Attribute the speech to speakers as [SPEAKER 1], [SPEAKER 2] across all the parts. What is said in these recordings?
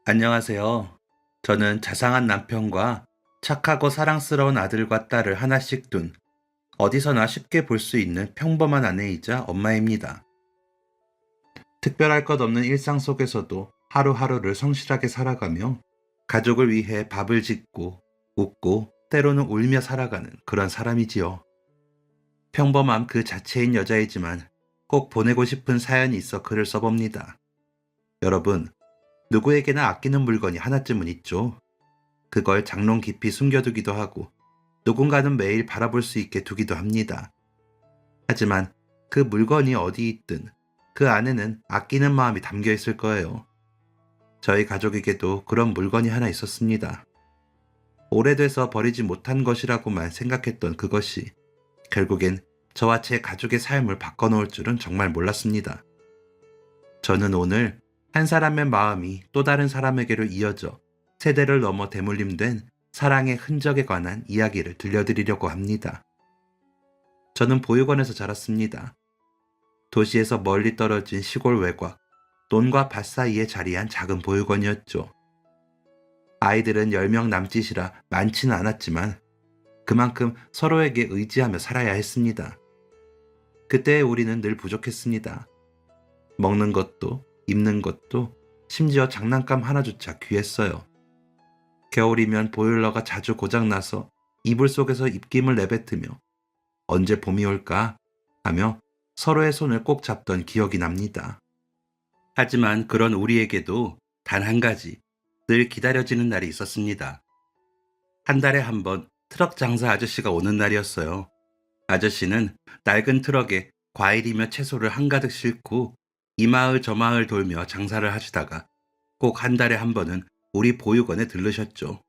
[SPEAKER 1] 안녕하세요. 저는 자상한 남편과 착하고 사랑스러운 아들과 딸을 하나씩 둔 어디서나 쉽게 볼 수 있는 평범한 아내이자 엄마입니다. 특별할 것 없는 일상 속에서도 하루하루를 성실하게 살아가며 가족을 위해 밥을 짓고 웃고 때로는 울며 살아가는 그런 사람이지요. 평범함 그 자체인 여자이지만 꼭 보내고 싶은 사연이 있어 글을 써봅니다. 여러분, 누구에게나 아끼는 물건이 하나쯤은 있죠. 그걸 장롱 깊이 숨겨두기도 하고 누군가는 매일 바라볼 수 있게 두기도 합니다. 하지만 그 물건이 어디 있든 그 안에는 아끼는 마음이 담겨 있을 거예요. 저희 가족에게도 그런 물건이 하나 있었습니다. 오래돼서 버리지 못한 것이라고만 생각했던 그것이 결국엔 저와 제 가족의 삶을 바꿔놓을 줄은 정말 몰랐습니다. 저는 오늘 한 사람의 마음이 또 다른 사람에게로 이어져 세대를 넘어 대물림된 사랑의 흔적에 관한 이야기를 들려드리려고 합니다. 저는 보육원에서 자랐습니다. 도시에서 멀리 떨어진 시골 외곽, 논과 밭 사이에 자리한 작은 보육원이었죠. 아이들은 10명 남짓이라 많지는 않았지만 그만큼 서로에게 의지하며 살아야 했습니다. 그때 우리는 늘 부족했습니다. 먹는 것도, 입는 것도, 심지어 장난감 하나조차 귀했어요. 겨울이면 보일러가 자주 고장나서 이불 속에서 입김을 내뱉으며 언제 봄이 올까 하며 서로의 손을 꼭 잡던 기억이 납니다. 하지만 그런 우리에게도 단 한 가지 늘 기다려지는 날이 있었습니다. 한 달에 한 번 트럭 장사 아저씨가 오는 날이었어요. 아저씨는 낡은 트럭에 과일이며 채소를 한가득 싣고 이 마을 저 마을 돌며 장사를 하시다가 꼭 한 달에 한 번은 우리 보육원에 들르셨죠.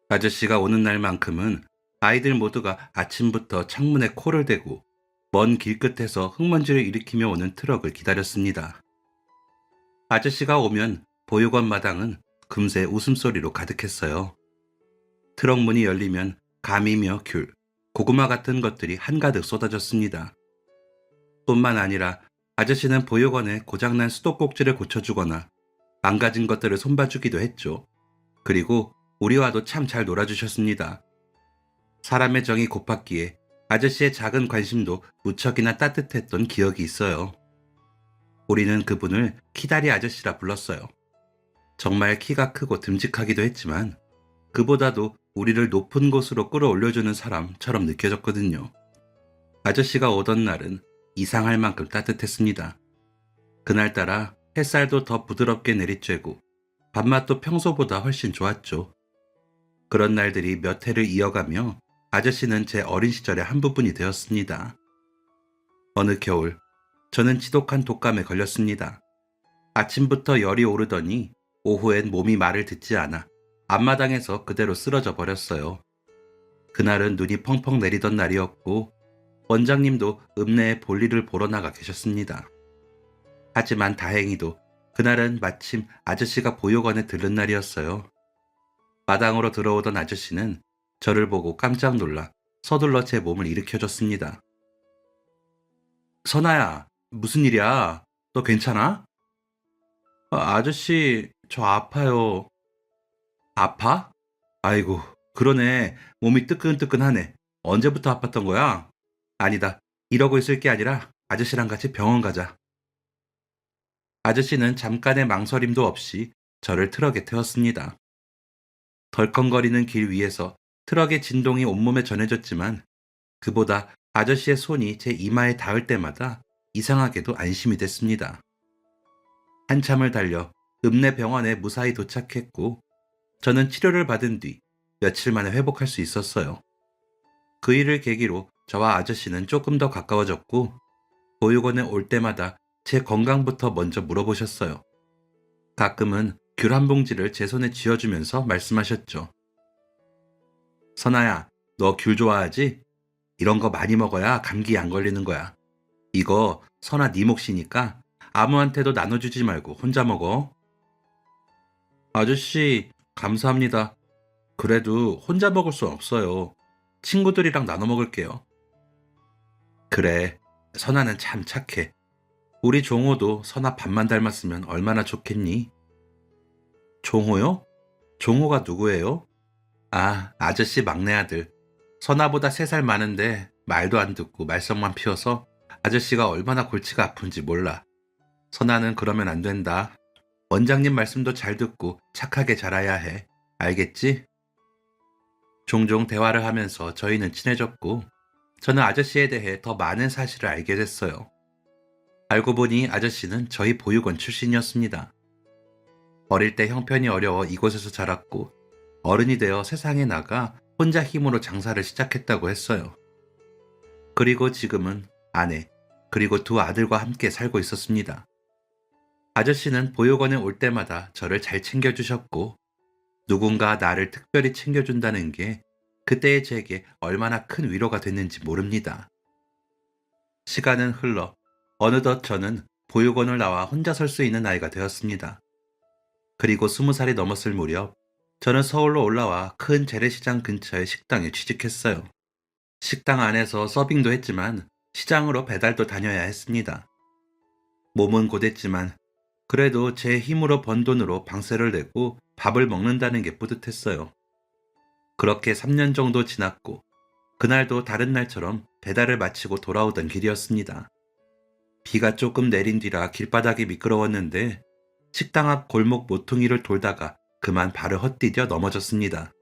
[SPEAKER 1] 아저씨가 오는 날만큼은 아이들 모두가 아침부터 창문에 코를 대고 먼 길끝에서 흙먼지를 일으키며 오는 트럭을 기다렸습니다. 아저씨가 오면 보육원 마당은 금세 웃음소리로 가득했어요. 트럭 문이 열리면 감이며 귤, 고구마 같은 것들이 한가득 쏟아졌습니다. 뿐만 아니라 아저씨는 보육원에 고장난 수도꼭지를 고쳐주거나 망가진 것들을 손봐주기도 했죠. 그리고 우리와도 참 잘 놀아주셨습니다. 사람의 정이 고팠기에 아저씨의 작은 관심도 무척이나 따뜻했던 기억이 있어요. 우리는 그분을 키다리 아저씨라 불렀어요. 정말 키가 크고 듬직하기도 했지만 그보다도 우리를 높은 곳으로 끌어올려주는 사람처럼 느껴졌거든요. 아저씨가 오던 날은 이상할 만큼 따뜻했습니다. 그날따라 햇살도 더 부드럽게 내리쬐고 밥맛도 평소보다 훨씬 좋았죠. 그런 날들이 몇 해를 이어가며 아저씨는 제 어린 시절의 한 부분이 되었습니다. 어느 겨울, 저는 지독한 독감에 걸렸습니다. 아침부터 열이 오르더니 오후엔 몸이 말을 듣지 않아 앞마당에서 그대로 쓰러져 버렸어요. 그날은 눈이 펑펑 내리던 날이었고 원장님도 읍내에 볼일을 보러 나가 계셨습니다. 하지만 다행히도 그날은 마침 아저씨가 보육원에 들른 날이었어요. 마당으로 들어오던 아저씨는 저를 보고 깜짝 놀라 서둘러 제 몸을 일으켜줬습니다. 선아야, 무슨 일이야? 너 괜찮아? 아저씨, 저 아파요. 아파? 아이고, 그러네. 몸이 뜨끈뜨끈하네. 언제부터 아팠던 거야? 아니다. 이러고 있을 게 아니라 아저씨랑 같이 병원 가자. 아저씨는 잠깐의 망설임도 없이 저를 트럭에 태웠습니다. 덜컹거리는 길 위에서 트럭의 진동이 온몸에 전해졌지만 그보다 아저씨의 손이 제 이마에 닿을 때마다 이상하게도 안심이 됐습니다. 한참을 달려 읍내 병원에 무사히 도착했고 저는 치료를 받은 뒤 며칠 만에 회복할 수 있었어요. 그 일을 계기로 저와 아저씨는 조금 더 가까워졌고 보육원에 올 때마다 제 건강부터 먼저 물어보셨어요. 가끔은 귤 한 봉지를 제 손에 쥐어주면서 말씀하셨죠. 선아야, 너 귤 좋아하지? 이런 거 많이 먹어야 감기 안 걸리는 거야. 이거 선아 네 몫이니까 아무한테도 나눠주지 말고 혼자 먹어. 아저씨, 감사합니다. 그래도 혼자 먹을 수 없어요. 친구들이랑 나눠 먹을게요. 그래, 선아는 참 착해. 우리 종호도 선아 반만 닮았으면 얼마나 좋겠니? 종호요? 종호가 누구예요? 아, 아저씨 막내 아들. 선아보다 3살 많은데 말도 안 듣고 말썽만 피워서 아저씨가 얼마나 골치가 아픈지 몰라. 선아는 그러면 안 된다. 원장님 말씀도 잘 듣고 착하게 자라야 해. 알겠지? 종종 대화를 하면서 저희는 친해졌고, 저는 아저씨에 대해 더 많은 사실을 알게 됐어요. 알고 보니 아저씨는 저희 보육원 출신이었습니다. 어릴 때 형편이 어려워 이곳에서 자랐고, 어른이 되어 세상에 나가 혼자 힘으로 장사를 시작했다고 했어요. 그리고 지금은 아내, 그리고 2 아들과 함께 살고 있었습니다. 아저씨는 보육원에 올 때마다 저를 잘 챙겨주셨고, 누군가 나를 특별히 챙겨준다는 게 그때의 제게 얼마나 큰 위로가 됐는지 모릅니다. 시간은 흘러 어느덧 저는 보육원을 나와 혼자 설 수 있는 나이가 되었습니다. 그리고 20살이 넘었을 무렵 저는 서울로 올라와 큰 재래시장 근처의 식당에 취직했어요. 식당 안에서 서빙도 했지만 시장으로 배달도 다녀야 했습니다. 몸은 고됐지만 그래도 제 힘으로 번 돈으로 방세를 내고 밥을 먹는다는 게 뿌듯했어요. 그렇게 3년 정도 지났고 그날도 다른 날처럼 배달을 마치고 돌아오던 길이었습니다. 비가 조금 내린 뒤라 길바닥이 미끄러웠는데 식당 앞 골목 모퉁이를 돌다가 그만 발을 헛디뎌 넘어졌습니다.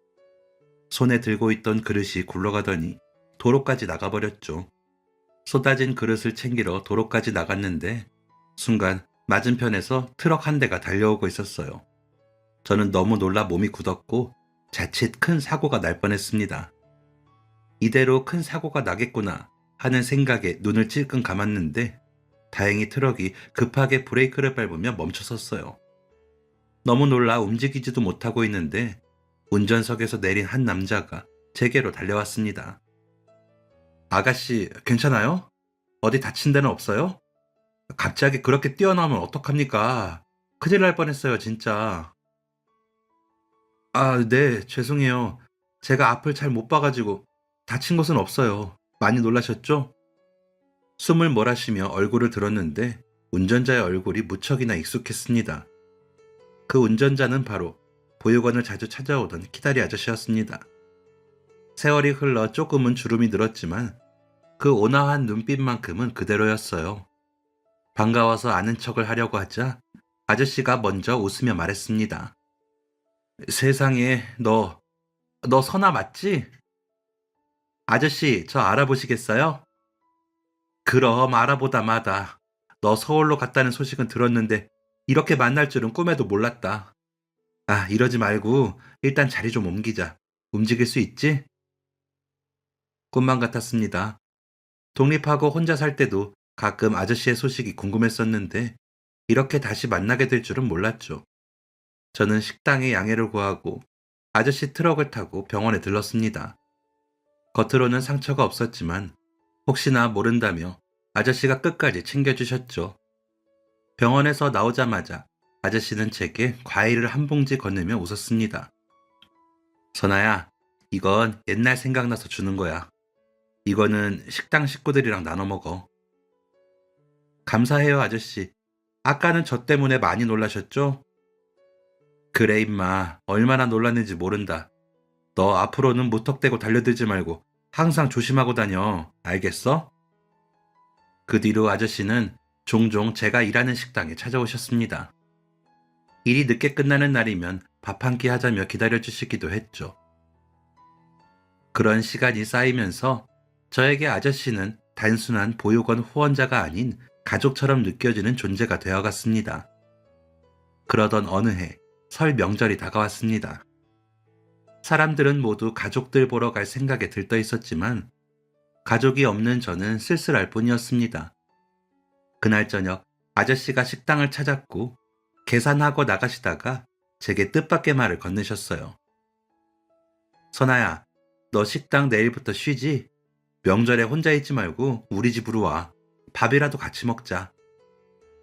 [SPEAKER 1] 손에 들고 있던 그릇이 굴러가더니 도로까지 나가버렸죠. 쏟아진 그릇을 챙기러 도로까지 나갔는데 순간 맞은편에서 트럭 한 대가 달려오고 있었어요. 저는 너무 놀라 몸이 굳었고 자칫 큰 사고가 날 뻔했습니다. 이대로 큰 사고가 나겠구나 하는 생각에 눈을 찔끔 감았는데 다행히 트럭이 급하게 브레이크를 밟으며 멈춰섰어요. 너무 놀라 움직이지도 못하고 있는데 운전석에서 내린 한 남자가 제게로 달려왔습니다. 아가씨, 괜찮아요? 어디 다친 데는 없어요? 갑자기 그렇게 뛰어나오면 어떡합니까? 큰일 날 뻔했어요, 진짜. 아, 네, 죄송해요. 제가 앞을 잘 못 봐가지고 다친 곳은 없어요. 많이 놀라셨죠? 숨을 몰아쉬며 얼굴을 들었는데 운전자의 얼굴이 무척이나 익숙했습니다. 그 운전자는 바로 보육원을 자주 찾아오던 키다리 아저씨였습니다. 세월이 흘러 조금은 주름이 늘었지만 그 온화한 눈빛만큼은 그대로였어요. 반가워서 아는 척을 하려고 하자 아저씨가 먼저 웃으며 말했습니다. 세상에, 너 선아 맞지? 아저씨, 저 알아보시겠어요? 그럼 알아보다 마다. 너 서울로 갔다는 소식은 들었는데 이렇게 만날 줄은 꿈에도 몰랐다. 아, 이러지 말고 일단 자리 좀 옮기자. 움직일 수 있지? 꿈만 같았습니다. 독립하고 혼자 살 때도 가끔 아저씨의 소식이 궁금했었는데 이렇게 다시 만나게 될 줄은 몰랐죠. 저는 식당에 양해를 구하고 아저씨 트럭을 타고 병원에 들렀습니다. 겉으로는 상처가 없었지만 혹시나 모른다며 아저씨가 끝까지 챙겨주셨죠. 병원에서 나오자마자 아저씨는 제게 과일을 한 봉지 건네며 웃었습니다. 선아야, 이건 옛날 생각나서 주는 거야. 이거는 식당 식구들이랑 나눠 먹어. 감사해요, 아저씨. 아까는 저 때문에 많이 놀라셨죠? 그래, 임마. 얼마나 놀랐는지 모른다. 너 앞으로는 무턱대고 달려들지 말고 항상 조심하고 다녀. 알겠어? 그 뒤로 아저씨는 종종 제가 일하는 식당에 찾아오셨습니다. 일이 늦게 끝나는 날이면 밥 한 끼 하자며 기다려주시기도 했죠. 그런 시간이 쌓이면서 저에게 아저씨는 단순한 보육원 후원자가 아닌 가족처럼 느껴지는 존재가 되어갔습니다. 그러던 어느 해, 설 명절이 다가왔습니다. 사람들은 모두 가족들 보러 갈 생각에 들떠 있었지만 가족이 없는 저는 쓸쓸할 뿐이었습니다. 그날 저녁 아저씨가 식당을 찾았고 계산하고 나가시다가 제게 뜻밖의 말을 건네셨어요. 선아야, 너 식당 내일부터 쉬지? 명절에 혼자 있지 말고 우리 집으로 와. 밥이라도 같이 먹자.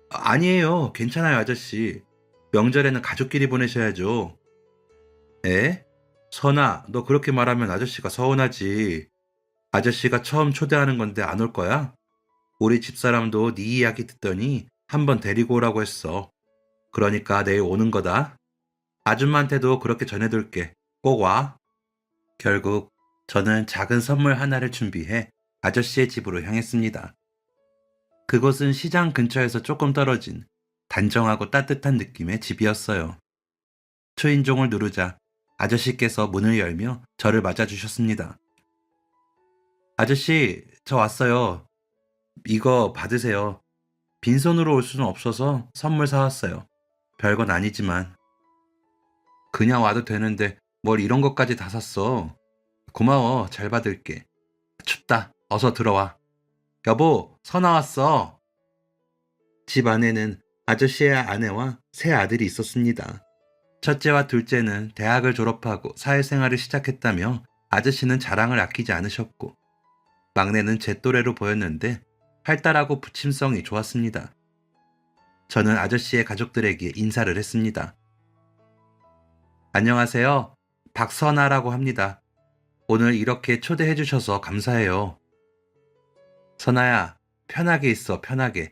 [SPEAKER 1] 아니에요. 괜찮아요, 아저씨. 명절에는 가족끼리 보내셔야죠. 에? 선아, 너 그렇게 말하면 아저씨가 서운하지. 아저씨가 처음 초대하는 건데 안 올 거야? 우리 집사람도 네 이야기 듣더니 한번 데리고 오라고 했어. 그러니까 내일 오는 거다. 아줌마한테도 그렇게 전해둘게. 꼭 와. 결국 저는 작은 선물 하나를 준비해 아저씨의 집으로 향했습니다. 그곳은 시장 근처에서 조금 떨어진 단정하고 따뜻한 느낌의 집이었어요. 초인종을 누르자 아저씨께서 문을 열며 저를 맞아주셨습니다. 아저씨, 저 왔어요. 이거 받으세요. 빈손으로 올 수는 없어서 선물 사왔어요. 별건 아니지만. 그냥 와도 되는데 뭘 이런 것까지 다 샀어. 고마워, 잘 받을게. 춥다, 어서 들어와. 여보, 서 나왔어. 집 안에는 아저씨의 아내와 세 아들이 있었습니다. 첫째와 둘째는 대학을 졸업하고 사회생활을 시작했다며 아저씨는 자랑을 아끼지 않으셨고, 막내는 제 또래로 보였는데 활달하고 부침성이 좋았습니다. 저는 아저씨의 가족들에게 인사를 했습니다. 안녕하세요. 박선아라고 합니다. 오늘 이렇게 초대해 주셔서 감사해요. 선아야, 편하게 있어, 편하게.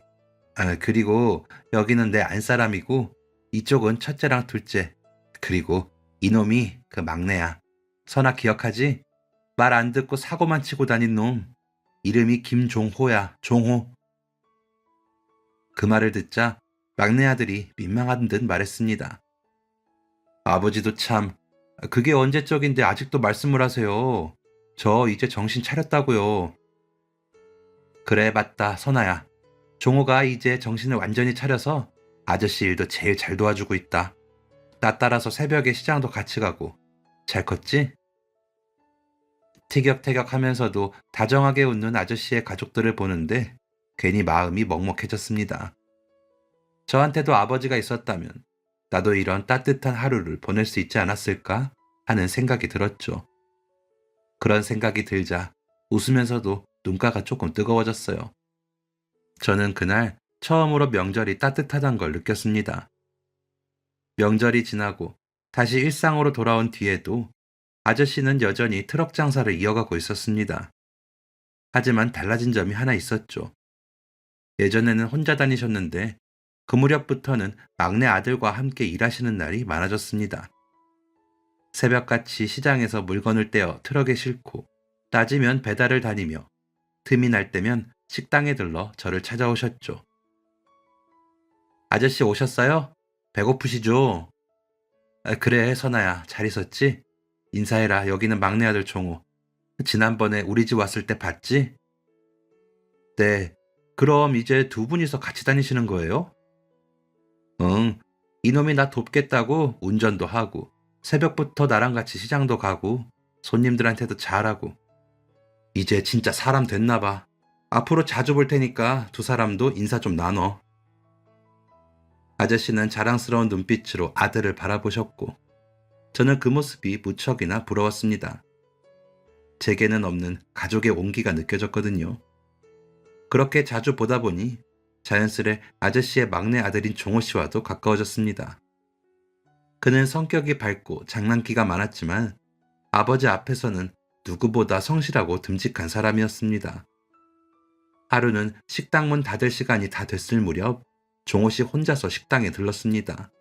[SPEAKER 1] 그리고 여기는 내 안사람이고 이쪽은 첫째랑 둘째. 그리고 이놈이 그 막내야. 선아 기억하지? 말 안 듣고 사고만 치고 다닌 놈. 이름이 김종호야, 종호. 그 말을 듣자 막내 아들이 민망한 듯 말했습니다. 아버지도 참, 그게 언제적인데 아직도 말씀을 하세요. 저 이제 정신 차렸다고요. 그래, 맞다, 선아야. 종호가 이제 정신을 완전히 차려서 아저씨 일도 제일 잘 도와주고 있다. 나 따라서 새벽에 시장도 같이 가고. 잘 컸지? 티격태격 하면서도 다정하게 웃는 아저씨의 가족들을 보는데 괜히 마음이 먹먹해졌습니다. 저한테도 아버지가 있었다면 나도 이런 따뜻한 하루를 보낼 수 있지 않았을까 하는 생각이 들었죠. 그런 생각이 들자 웃으면서도 눈가가 조금 뜨거워졌어요. 저는 그날 처음으로 명절이 따뜻하단 걸 느꼈습니다. 명절이 지나고 다시 일상으로 돌아온 뒤에도 아저씨는 여전히 트럭 장사를 이어가고 있었습니다. 하지만 달라진 점이 하나 있었죠. 예전에는 혼자 다니셨는데 그 무렵부터는 막내 아들과 함께 일하시는 날이 많아졌습니다. 새벽같이 시장에서 물건을 떼어 트럭에 싣고 낮이면 배달을 다니며 틈이 날 때면 식당에 들러 저를 찾아오셨죠. 아저씨 오셨어요? 배고프시죠? 그래, 선아야. 잘 있었지? 인사해라. 여기는 막내 아들 종호. 지난번에 우리 집 왔을 때 봤지? 네. 그럼 이제 두 분이서 같이 다니시는 거예요? 응. 이놈이 나 돕겠다고 운전도 하고, 새벽부터 나랑 같이 시장도 가고, 손님들한테도 잘하고. 이제 진짜 사람 됐나 봐. 앞으로 자주 볼 테니까 두 사람도 인사 좀 나눠. 아저씨는 자랑스러운 눈빛으로 아들을 바라보셨고, 저는 그 모습이 무척이나 부러웠습니다. 제게는 없는 가족의 온기가 느껴졌거든요. 그렇게 자주 보다 보니 자연스레 아저씨의 막내 아들인 종호 씨와도 가까워졌습니다. 그는 성격이 밝고 장난기가 많았지만 아버지 앞에서는 누구보다 성실하고 듬직한 사람이었습니다. 하루는 식당 문 닫을 시간이 다 됐을 무렵 종호 씨 혼자서 식당에 들렀습니다.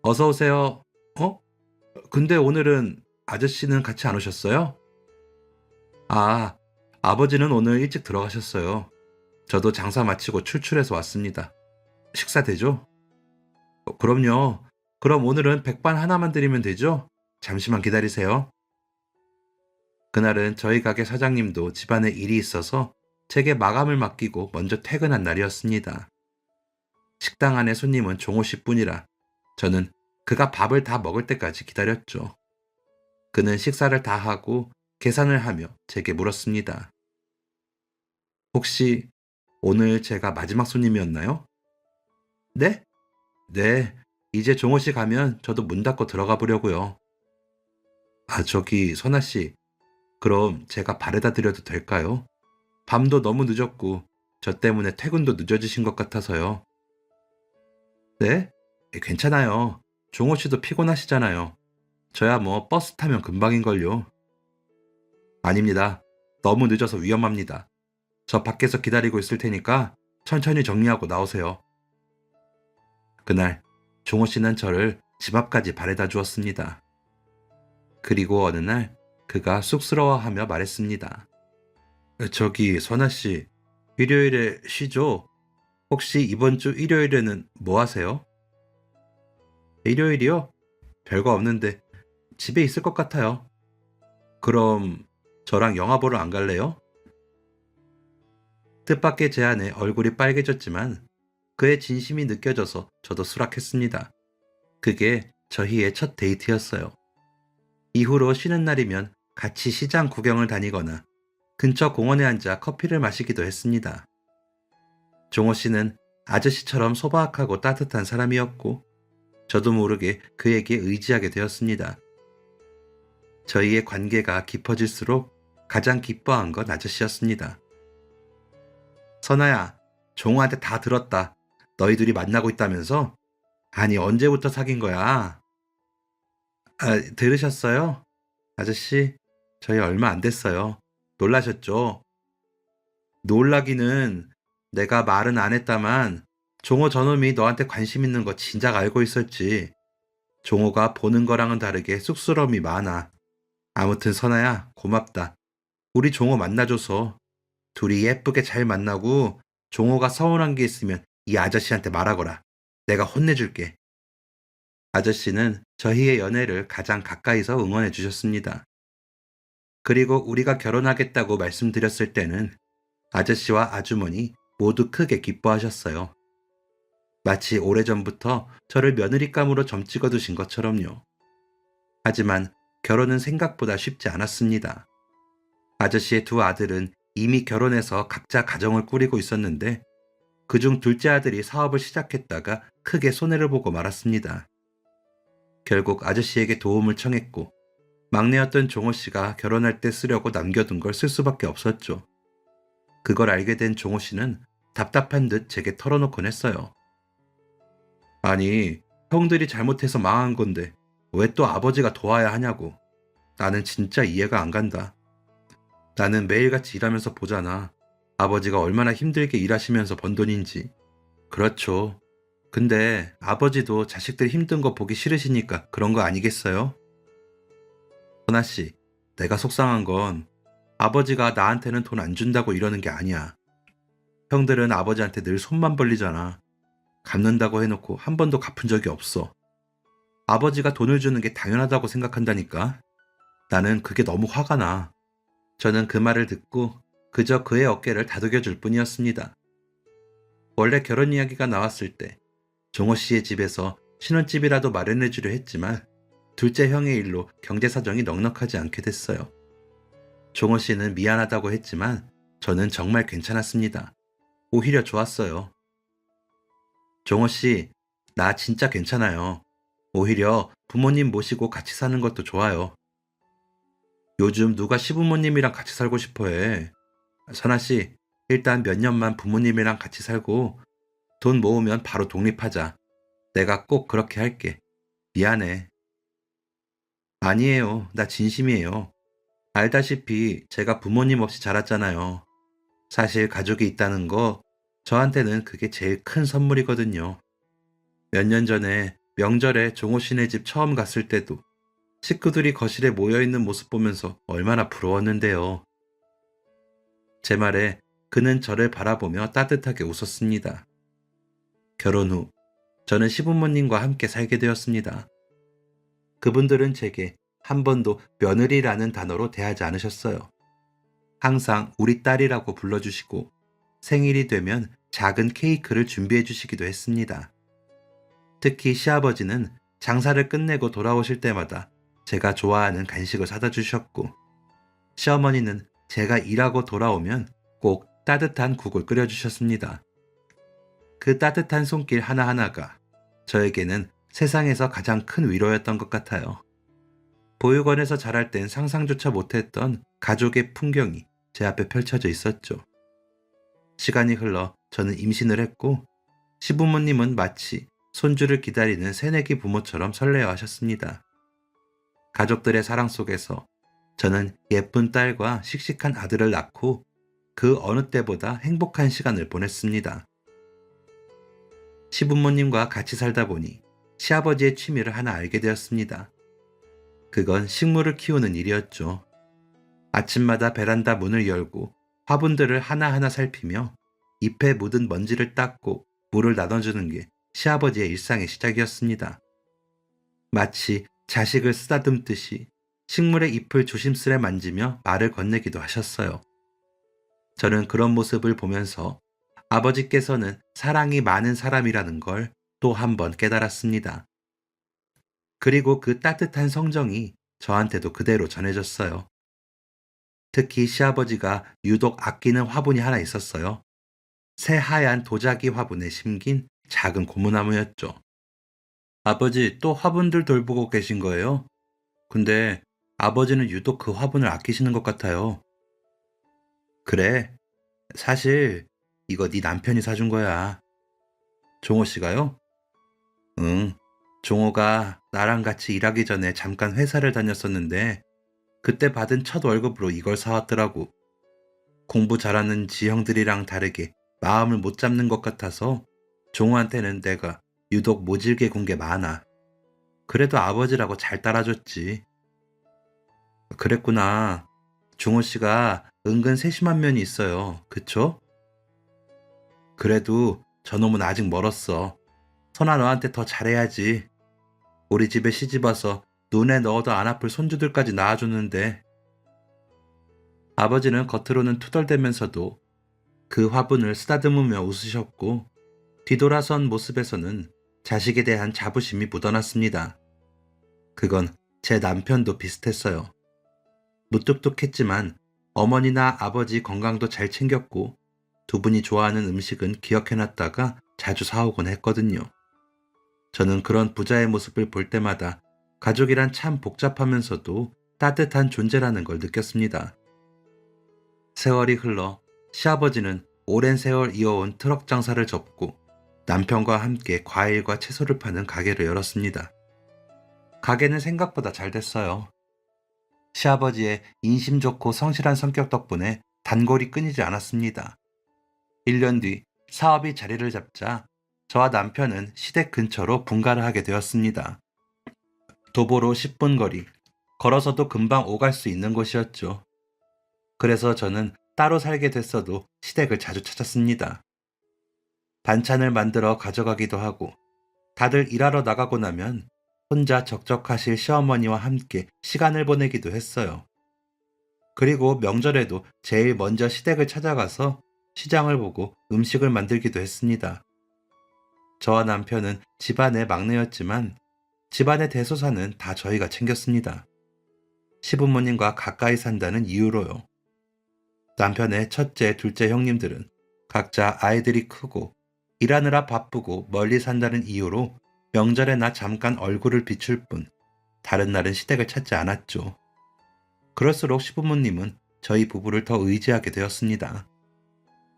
[SPEAKER 1] 어서 오세요. 어? 근데 오늘은 아저씨는 같이 안 오셨어요? 아, 아버지는 오늘 일찍 들어가셨어요. 저도 장사 마치고 출출해서 왔습니다. 식사 되죠? 그럼요. 그럼 오늘은 백반 하나만 드리면 되죠? 잠시만 기다리세요. 그날은 저희 가게 사장님도 집안에 일이 있어서 제게 마감을 맡기고 먼저 퇴근한 날이었습니다. 식당 안에 손님은 종호 씨뿐이라 저는 그가 밥을 다 먹을 때까지 기다렸죠. 그는 식사를 다 하고 계산을 하며 제게 물었습니다. 혹시 오늘 제가 마지막 손님이었나요? 네? 네. 이제 종호 씨 가면 저도 문 닫고 들어가 보려고요. 저기 선아 씨, 그럼 제가 바래다 드려도 될까요? 밤도 너무 늦었고 저 때문에 퇴근도 늦어지신 것 같아서요. 네? 괜찮아요. 종호 씨도 피곤하시잖아요. 저야 뭐 버스 타면 금방인걸요. 아닙니다. 너무 늦어서 위험합니다. 저 밖에서 기다리고 있을 테니까 천천히 정리하고 나오세요. 그날 종호 씨는 저를 집 앞까지 바래다 주었습니다. 그리고 어느 날 그가 쑥스러워하며 말했습니다. 저기 선아 씨, 일요일에 쉬죠? 혹시 이번 주 일요일에는 뭐 하세요? 일요일이요? 별거 없는데 집에 있을 것 같아요. 그럼 저랑 영화 보러 안 갈래요? 뜻밖의 제안에 얼굴이 빨개졌지만 그의 진심이 느껴져서 저도 수락했습니다. 그게 저희의 첫 데이트였어요. 이후로 쉬는 날이면 같이 시장 구경을 다니거나 근처 공원에 앉아 커피를 마시기도 했습니다. 종호 씨는 아저씨처럼 소박하고 따뜻한 사람이었고 저도 모르게 그에게 의지하게 되었습니다. 저희의 관계가 깊어질수록 가장 기뻐한 건 아저씨였습니다. 선아야, 종호한테 다 들었다. 너희 둘이 만나고 있다면서? 아니, 언제부터 사귄 거야? 아, 들으셨어요? 아저씨, 저희 얼마 안 됐어요. 놀라셨죠? 놀라기는 내가 말은 안 했다만 종호 저놈이 너한테 관심 있는 거 진작 알고 있었지. 종호가 보는 거랑은 다르게 쑥스러움이 많아. 아무튼 선아야, 고맙다. 우리 종호 만나줘서. 둘이 예쁘게 잘 만나고 종호가 서운한 게 있으면 이 아저씨한테 말하거라. 내가 혼내줄게. 아저씨는 저희의 연애를 가장 가까이서 응원해 주셨습니다. 그리고 우리가 결혼하겠다고 말씀드렸을 때는 아저씨와 아주머니 모두 크게 기뻐하셨어요. 마치 오래전부터 저를 며느리감으로 점 찍어두신 것처럼요. 하지만 결혼은 생각보다 쉽지 않았습니다. 아저씨의 두 아들은 이미 결혼해서 각자 가정을 꾸리고 있었는데 그중 둘째 아들이 사업을 시작했다가 크게 손해를 보고 말았습니다. 결국 아저씨에게 도움을 청했고 막내였던 종호 씨가 결혼할 때 쓰려고 남겨둔 걸 쓸 수밖에 없었죠. 그걸 알게 된 종호 씨는 답답한 듯 제게 털어놓곤 했어요. 아니, 형들이 잘못해서 망한 건데 왜 또 아버지가 도와야 하냐고. 나는 진짜 이해가 안 간다. 나는 매일같이 일하면서 보잖아. 아버지가 얼마나 힘들게 일하시면서 번 돈인지. 그렇죠. 근데 아버지도 자식들 힘든 거 보기 싫으시니까 그런 거 아니겠어요? 선아 씨, 내가 속상한 건 아버지가 나한테는 돈 안 준다고 이러는 게 아니야. 형들은 아버지한테 늘 손만 벌리잖아. 갚는다고 해놓고 한 번도 갚은 적이 없어. 아버지가 돈을 주는 게 당연하다고 생각한다니까. 나는 그게 너무 화가 나. 저는 그 말을 듣고 그저 그의 어깨를 다독여 줄 뿐이었습니다. 원래 결혼 이야기가 나왔을 때 종호 씨의 집에서 신혼집이라도 마련해 주려 했지만 둘째 형의 일로 경제 사정이 넉넉하지 않게 됐어요. 종호 씨는 미안하다고 했지만 저는 정말 괜찮았습니다. 오히려 좋았어요. 종호 씨, 나 진짜 괜찮아요. 오히려 부모님 모시고 같이 사는 것도 좋아요. 요즘 누가 시부모님이랑 같이 살고 싶어 해. 선아 씨, 일단 몇 년만 부모님이랑 같이 살고 돈 모으면 바로 독립하자. 내가 꼭 그렇게 할게. 미안해. 아니에요. 나 진심이에요. 알다시피 제가 부모님 없이 자랐잖아요. 사실 가족이 있다는 거 저한테는 그게 제일 큰 선물이거든요. 몇 년 전에 명절에 종호 씨네 집 처음 갔을 때도 식구들이 거실에 모여있는 모습 보면서 얼마나 부러웠는데요. 제 말에 그는 저를 바라보며 따뜻하게 웃었습니다. 결혼 후 저는 시부모님과 함께 살게 되었습니다. 그분들은 제게 한 번도 며느리라는 단어로 대하지 않으셨어요. 항상 우리 딸이라고 불러주시고 생일이 되면 작은 케이크를 준비해 주시기도 했습니다. 특히 시아버지는 장사를 끝내고 돌아오실 때마다 제가 좋아하는 간식을 사다 주셨고 시어머니는 제가 일하고 돌아오면 꼭 따뜻한 국을 끓여주셨습니다. 그 따뜻한 손길 하나하나가 저에게는 세상에서 가장 큰 위로였던 것 같아요. 보육원에서 자랄 땐 상상조차 못했던 가족의 풍경이 제 앞에 펼쳐져 있었죠. 시간이 흘러 저는 임신을 했고 시부모님은 마치 손주를 기다리는 새내기 부모처럼 설레어 하셨습니다. 가족들의 사랑 속에서 저는 예쁜 딸과 씩씩한 아들을 낳고 그 어느 때보다 행복한 시간을 보냈습니다. 시부모님과 같이 살다 보니 시아버지의 취미를 하나 알게 되었습니다. 그건 식물을 키우는 일이었죠. 아침마다 베란다 문을 열고 화분들을 하나하나 살피며 잎에 묻은 먼지를 닦고 물을 나눠주는 게 시아버지의 일상의 시작이었습니다. 마치 자식을 쓰다듬듯이 식물의 잎을 조심스레 만지며 말을 건네기도 하셨어요. 저는 그런 모습을 보면서 아버지께서는 사랑이 많은 사람이라는 걸 또 한 번 깨달았습니다. 그리고 그 따뜻한 성정이 저한테도 그대로 전해졌어요. 특히 시아버지가 유독 아끼는 화분이 하나 있었어요. 새하얀 도자기 화분에 심긴 작은 고무나무였죠. 아버지 또 화분들 돌보고 계신 거예요? 근데 아버지는 유독 그 화분을 아끼시는 것 같아요. 그래, 사실 이거 네 남편이 사준 거야. 종호 씨가요? 응, 종호가 나랑 같이 일하기 전에 잠깐 회사를 다녔었는데 그때 받은 첫 월급으로 이걸 사왔더라고. 공부 잘하는 지형들이랑 다르게 마음을 못 잡는 것 같아서 종호한테는 내가 유독 모질게 군 게 많아. 그래도 아버지라고 잘 따라줬지. 그랬구나. 종호 씨가 은근 세심한 면이 있어요. 그쵸? 그래도 저놈은 아직 멀었어. 선아 너한테 더 잘해야지. 우리 집에 시집와서 눈에 넣어도 안 아플 손주들까지 낳아줬는데 아버지는 겉으로는 투덜대면서도 그 화분을 쓰다듬으며 웃으셨고 뒤돌아선 모습에서는 자식에 대한 자부심이 묻어났습니다. 그건 제 남편도 비슷했어요. 무뚝뚝했지만 어머니나 아버지 건강도 잘 챙겼고 두 분이 좋아하는 음식은 기억해놨다가 자주 사오곤 했거든요. 저는 그런 부자의 모습을 볼 때마다 가족이란 참 복잡하면서도 따뜻한 존재라는 걸 느꼈습니다. 세월이 흘러 시아버지는 오랜 세월 이어온 트럭 장사를 접고 남편과 함께 과일과 채소를 파는 가게를 열었습니다. 가게는 생각보다 잘 됐어요. 시아버지의 인심 좋고 성실한 성격 덕분에 단골이 끊이지 않았습니다. 1년 뒤 사업이 자리를 잡자 저와 남편은 시댁 근처로 분가를 하게 되었습니다. 도보로 10분 거리, 걸어서도 금방 오갈 수 있는 곳이었죠. 그래서 저는 따로 살게 됐어도 시댁을 자주 찾았습니다. 반찬을 만들어 가져가기도 하고 다들 일하러 나가고 나면 혼자 적적하실 시어머니와 함께 시간을 보내기도 했어요. 그리고 명절에도 제일 먼저 시댁을 찾아가서 시장을 보고 음식을 만들기도 했습니다. 저와 남편은 집안의 막내였지만 집안의 대소사는 다 저희가 챙겼습니다. 시부모님과 가까이 산다는 이유로요. 남편의 첫째, 둘째 형님들은 각자 아이들이 크고 일하느라 바쁘고 멀리 산다는 이유로 명절에 나 잠깐 얼굴을 비출 뿐 다른 날은 시댁을 찾지 않았죠. 그럴수록 시부모님은 저희 부부를 더 의지하게 되었습니다.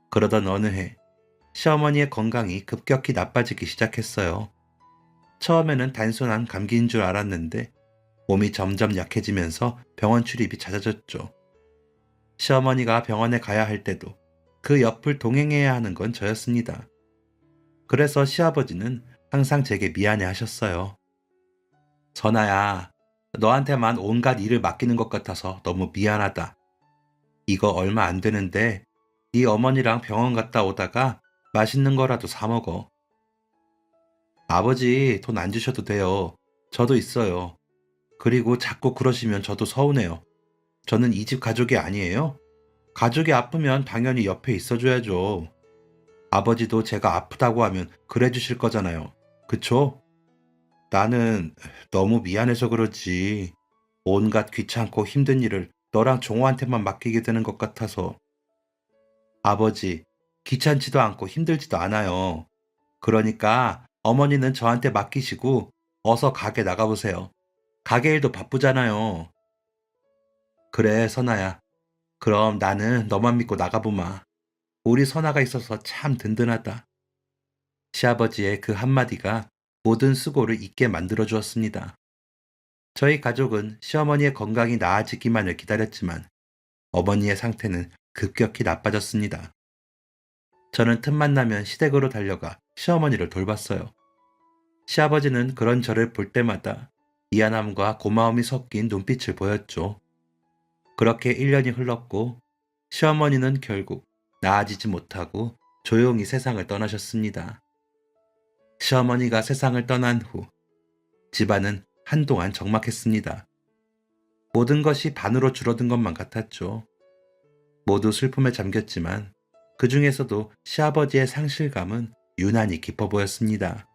[SPEAKER 1] 그러던 어느 해 시어머니의 건강이 급격히 나빠지기 시작했어요. 처음에는 단순한 감기인 줄 알았는데 몸이 점점 약해지면서 병원 출입이 잦아졌죠. 시어머니가 병원에 가야 할 때도 그 옆을 동행해야 하는 건 저였습니다. 그래서 시아버지는 항상 제게 미안해 하셨어요. 선아야, 너한테만 온갖 일을 맡기는 것 같아서 너무 미안하다. 이거 얼마 안 되는데 네 어머니랑 병원 갔다 오다가 맛있는 거라도 사 먹어. 아버지 돈 안 주셔도 돼요. 저도 있어요. 그리고 자꾸 그러시면 저도 서운해요. 저는 이 집 가족이 아니에요? 가족이 아프면 당연히 옆에 있어줘야죠. 아버지도 제가 아프다고 하면 그래 주실 거잖아요. 그쵸? 나는 너무 미안해서 그러지. 온갖 귀찮고 힘든 일을 너랑 종호한테만 맡기게 되는 것 같아서. 아버지, 귀찮지도 않고 힘들지도 않아요. 그러니까 어머니는 저한테 맡기시고 어서 가게 나가보세요. 가게 일도 바쁘잖아요. 그래, 선아야. 그럼 나는 너만 믿고 나가보마. 우리 선아가 있어서 참 든든하다. 시아버지의 그 한마디가 모든 수고를 잊게 만들어 주었습니다. 저희 가족은 시어머니의 건강이 나아지기만을 기다렸지만 어머니의 상태는 급격히 나빠졌습니다. 저는 틈만 나면 시댁으로 달려가 시어머니를 돌봤어요. 시아버지는 그런 저를 볼 때마다 미안함과 고마움이 섞인 눈빛을 보였죠. 그렇게 1년이 흘렀고 시어머니는 결국 나아지지 못하고 조용히 세상을 떠나셨습니다. 시어머니가 세상을 떠난 후 집안은 한동안 적막했습니다. 모든 것이 반으로 줄어든 것만 같았죠. 모두 슬픔에 잠겼지만 그 중에서도 시아버지의 상실감은 유난히 깊어 보였습니다.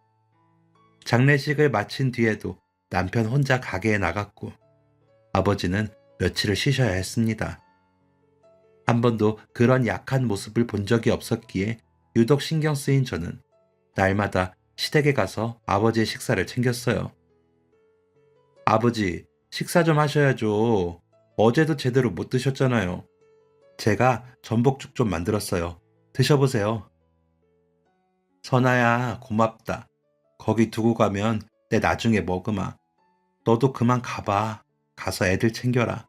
[SPEAKER 1] 장례식을 마친 뒤에도 남편 혼자 가게에 나갔고 아버지는 며칠을 쉬셔야 했습니다. 한 번도 그런 약한 모습을 본 적이 없었기에 유독 신경 쓰인 저는 날마다 시댁에 가서 아버지의 식사를 챙겼어요. 아버지, 식사 좀 하셔야죠. 어제도 제대로 못 드셨잖아요. 제가 전복죽 좀 만들었어요. 드셔보세요. 선아야, 고맙다. 거기 두고 가면 내 나중에 먹으마. 너도 그만 가봐. 가서 애들 챙겨라.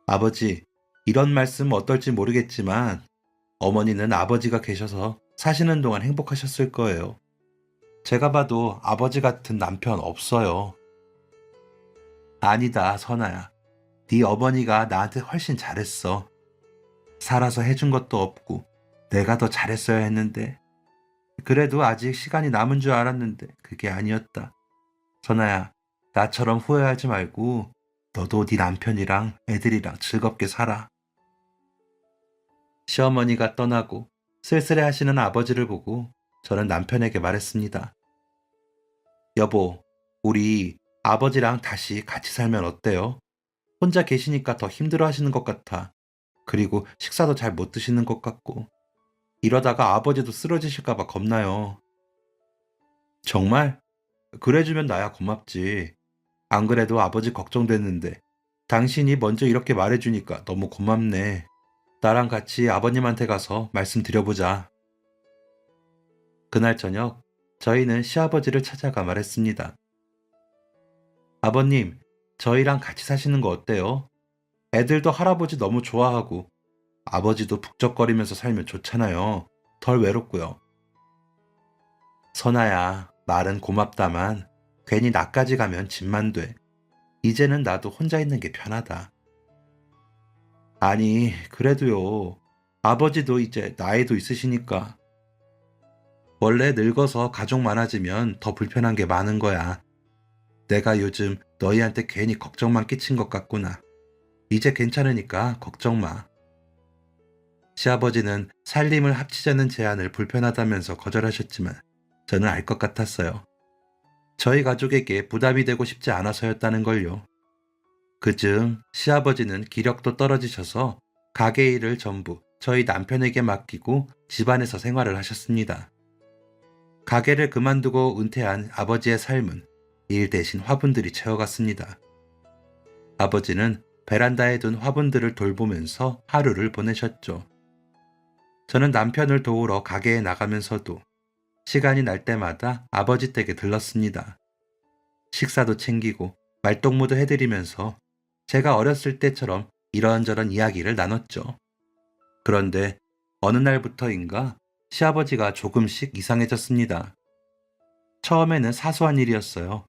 [SPEAKER 1] 아버지, 이런 말씀 어떨지 모르겠지만 어머니는 아버지가 계셔서 사시는 동안 행복하셨을 거예요. 제가 봐도 아버지 같은 남편 없어요. 아니다, 선아야. 네 어머니가 나한테 훨씬 잘했어. 살아서 해준 것도 없고 내가 더 잘했어야 했는데 그래도 아직 시간이 남은 줄 알았는데 그게 아니었다. 선아야, 나처럼 후회하지 말고 너도 네 남편이랑 애들이랑 즐겁게 살아. 시어머니가 떠나고 쓸쓸해 하시는 아버지를 보고 저는 남편에게 말했습니다. 여보, 우리 아버지랑 다시 같이 살면 어때요? 혼자 계시니까 더 힘들어 하시는 것 같아. 그리고 식사도 잘 못 드시는 것 같고. 이러다가 아버지도 쓰러지실까봐 겁나요. 정말? 그래주면 나야 고맙지. 안 그래도 아버지 걱정됐는데 당신이 먼저 이렇게 말해주니까 너무 고맙네. 나랑 같이 아버님한테 가서 말씀드려보자. 그날 저녁 저희는 시아버지를 찾아가 말했습니다. 아버님, 저희랑 같이 사시는 거 어때요? 애들도 할아버지 너무 좋아하고 아버지도 북적거리면서 살면 좋잖아요. 덜 외롭고요. 선아야, 말은 고맙다만 괜히 나까지 가면 짐만 돼. 이제는 나도 혼자 있는 게 편하다. 아니, 그래도요. 아버지도 이제 나이도 있으시니까. 원래 늙어서 가족 많아지면 더 불편한 게 많은 거야. 내가 요즘 너희한테 괜히 걱정만 끼친 것 같구나. 이제 괜찮으니까 걱정 마. 시아버지는 살림을 합치자는 제안을 불편하다면서 거절하셨지만 저는 알 것 같았어요. 저희 가족에게 부담이 되고 싶지 않아서였다는 걸요. 그중 시아버지는 기력도 떨어지셔서 가게 일을 전부 저희 남편에게 맡기고 집안에서 생활을 하셨습니다. 가게를 그만두고 은퇴한 아버지의 삶은 일 대신 화분들이 채워갔습니다. 아버지는 베란다에 둔 화분들을 돌보면서 하루를 보내셨죠. 저는 남편을 도우러 가게에 나가면서도 시간이 날 때마다 아버지 댁에 들렀습니다. 식사도 챙기고 말동무도 해드리면서 제가 어렸을 때처럼 이런저런 이야기를 나눴죠. 그런데 어느 날부터인가 시아버지가 조금씩 이상해졌습니다. 처음에는 사소한 일이었어요.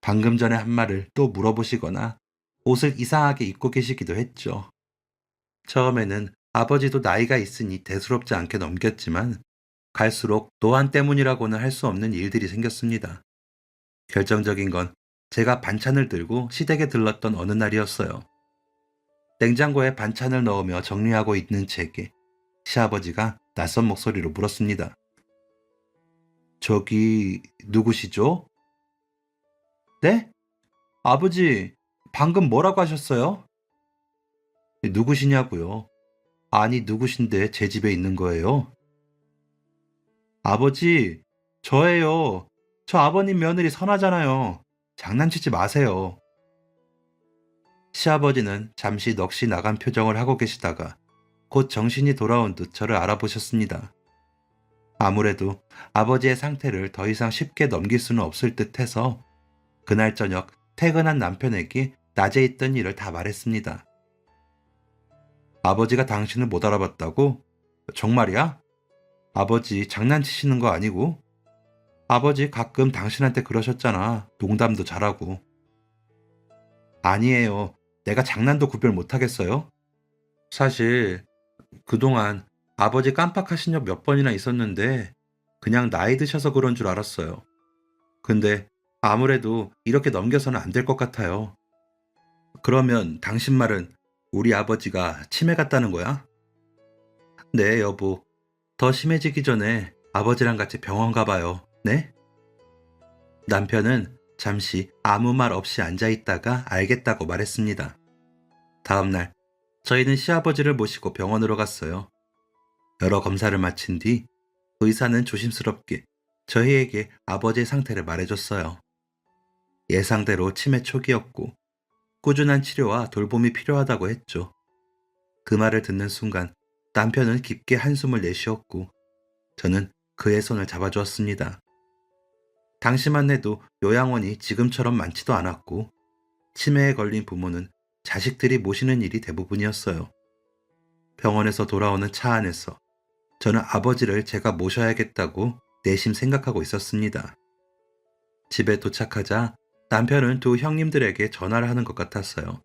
[SPEAKER 1] 방금 전에 한 말을 또 물어보시거나 옷을 이상하게 입고 계시기도 했죠. 처음에는 아버지도 나이가 있으니 대수롭지 않게 넘겼지만 갈수록 노안 때문이라고는 할 수 없는 일들이 생겼습니다. 결정적인 건 제가 반찬을 들고 시댁에 들렀던 어느 날이었어요. 냉장고에 반찬을 넣으며 정리하고 있는 제게 시아버지가 낯선 목소리로 물었습니다. 저기 누구시죠? 네? 아버지, 방금 뭐라고 하셨어요? 누구시냐고요? 아니, 누구신데 제 집에 있는 거예요? 아버지, 저예요. 저 아버님 며느리 선하잖아요. 장난치지 마세요. 시아버지는 잠시 넋이 나간 표정을 하고 계시다가 곧 정신이 돌아온 듯 저를 알아보셨습니다. 아무래도 아버지의 상태를 더 이상 쉽게 넘길 수는 없을 듯 해서 그날 저녁 퇴근한 남편에게 낮에 있던 일을 다 말했습니다. 아버지가 당신을 못 알아봤다고? 정말이야? 아버지 장난치시는 거 아니고? 아버지 가끔 당신한테 그러셨잖아. 농담도 잘하고. 아니에요. 내가 장난도 구별 못하겠어요? 사실 그동안 아버지 깜빡하신 적 몇 번이나 있었는데 그냥 나이 드셔서 그런 줄 알았어요. 근데 아무래도 이렇게 넘겨서는 안 될 것 같아요. 그러면 당신 말은 우리 아버지가 치매 같다는 거야? 네, 여보. 더 심해지기 전에 아버지랑 같이 병원 가봐요. 네? 남편은 잠시 아무 말 없이 앉아 있다가 알겠다고 말했습니다. 다음날 저희는 시아버지를 모시고 병원으로 갔어요. 여러 검사를 마친 뒤 의사는 조심스럽게 저희에게 아버지의 상태를 말해줬어요. 예상대로 치매 초기였고 꾸준한 치료와 돌봄이 필요하다고 했죠. 그 말을 듣는 순간 남편은 깊게 한숨을 내쉬었고 저는 그의 손을 잡아주었습니다. 당시만 해도 요양원이 지금처럼 많지도 않았고 치매에 걸린 부모는 자식들이 모시는 일이 대부분이었어요. 병원에서 돌아오는 차 안에서 저는 아버지를 제가 모셔야겠다고 내심 생각하고 있었습니다. 집에 도착하자 남편은 두 형님들에게 전화를 하는 것 같았어요.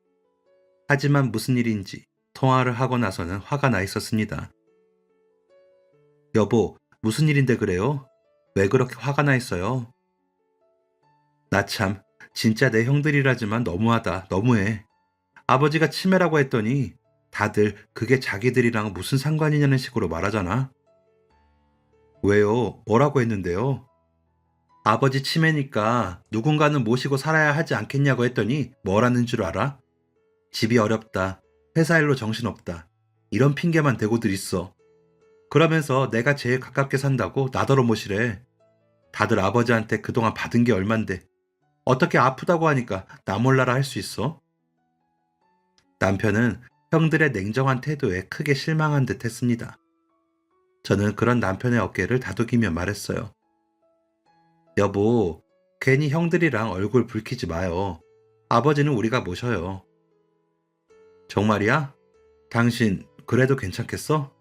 [SPEAKER 1] 하지만 무슨 일인지 통화를 하고 나서는 화가 나 있었습니다. 여보, 무슨 일인데 그래요? 왜 그렇게 화가 나 있어요? 나 참, 진짜 내 형들이라지만 너무하다, 너무해. 아버지가 치매라고 했더니 다들 그게 자기들이랑 무슨 상관이냐는 식으로 말하잖아. 왜요? 뭐라고 했는데요? 아버지 치매니까 누군가는 모시고 살아야 하지 않겠냐고 했더니 뭐라는 줄 알아? 집이 어렵다. 회사 일로 정신없다. 이런 핑계만 대고들 있어. 그러면서 내가 제일 가깝게 산다고 나더러 모시래. 다들 아버지한테 그동안 받은 게 얼만데 어떻게 아프다고 하니까 나 몰라라 할 수 있어? 남편은 형들의 냉정한 태도에 크게 실망한 듯 했습니다. 저는 그런 남편의 어깨를 다독이며 말했어요. 여보, 괜히 형들이랑 얼굴 붉히지 마요. 아버지는 우리가 모셔요. 정말이야? 당신 그래도 괜찮겠어?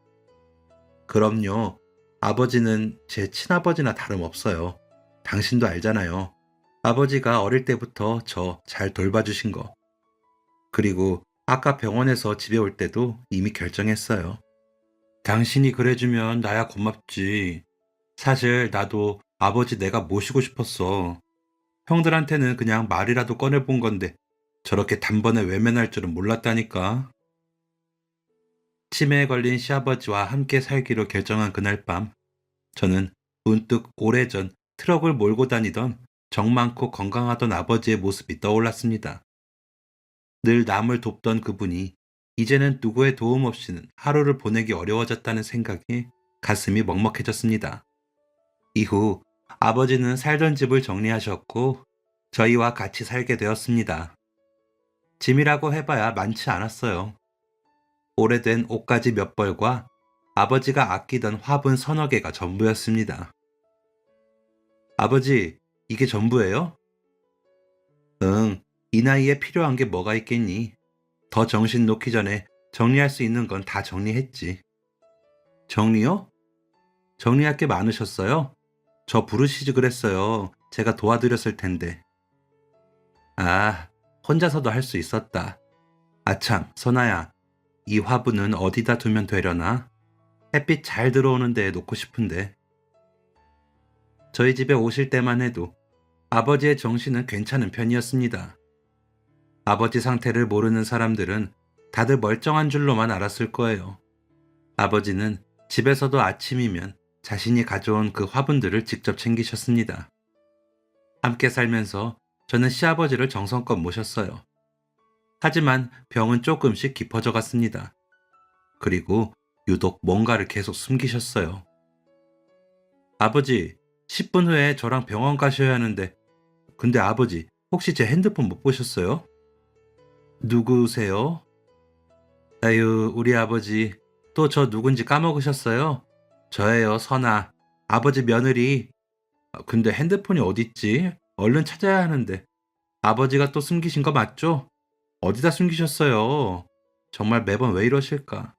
[SPEAKER 1] 그럼요. 아버지는 제 친아버지나 다름없어요. 당신도 알잖아요. 아버지가 어릴 때부터 저 잘 돌봐주신 거. 그리고 아까 병원에서 집에 올 때도 이미 결정했어요. 당신이 그래주면 나야 고맙지. 사실 나도 아버지 내가 모시고 싶었어. 형들한테는 그냥 말이라도 꺼내본 건데 저렇게 단번에 외면할 줄은 몰랐다니까. 치매에 걸린 시아버지와 함께 살기로 결정한 그날 밤, 저는 문득 오래전 트럭을 몰고 다니던 정 많고 건강하던 아버지의 모습이 떠올랐습니다. 늘 남을 돕던 그분이 이제는 누구의 도움 없이는 하루를 보내기 어려워졌다는 생각에 가슴이 먹먹해졌습니다. 이후 아버지는 살던 집을 정리하셨고 저희와 같이 살게 되었습니다. 짐이라고 해봐야 많지 않았어요. 오래된 옷가지 몇 벌과 아버지가 아끼던 화분 서너 개가 전부였습니다. 아버지, 이게 전부예요? 응, 이 나이에 필요한 게 뭐가 있겠니? 더 정신 놓기 전에 정리할 수 있는 건 다 정리했지. 정리요? 정리할 게 많으셨어요? 저 부르시지 그랬어요. 제가 도와드렸을 텐데. 아, 혼자서도 할 수 있었다. 아참, 선아야, 이 화분은 어디다 두면 되려나? 햇빛 잘 들어오는 데에 놓고 싶은데. 저희 집에 오실 때만 해도 아버지의 정신은 괜찮은 편이었습니다. 아버지 상태를 모르는 사람들은 다들 멀쩡한 줄로만 알았을 거예요. 아버지는 집에서도 아침이면 자신이 가져온 그 화분들을 직접 챙기셨습니다. 함께 살면서 저는 시아버지를 정성껏 모셨어요. 하지만 병은 조금씩 깊어져 갔습니다. 그리고 유독 뭔가를 계속 숨기셨어요. 아버지, 10분 후에 저랑 병원 가셔야 하는데, 근데 아버지, 혹시 제 핸드폰 못 보셨어요? 누구세요? 아유, 우리 아버지, 또 저 누군지 까먹으셨어요? 저예요, 선아. 아버지 며느리. 근데 핸드폰이 어딨지? 얼른 찾아야 하는데. 아버지가 또 숨기신 거 맞죠? 어디다 숨기셨어요? 정말 매번 왜 이러실까?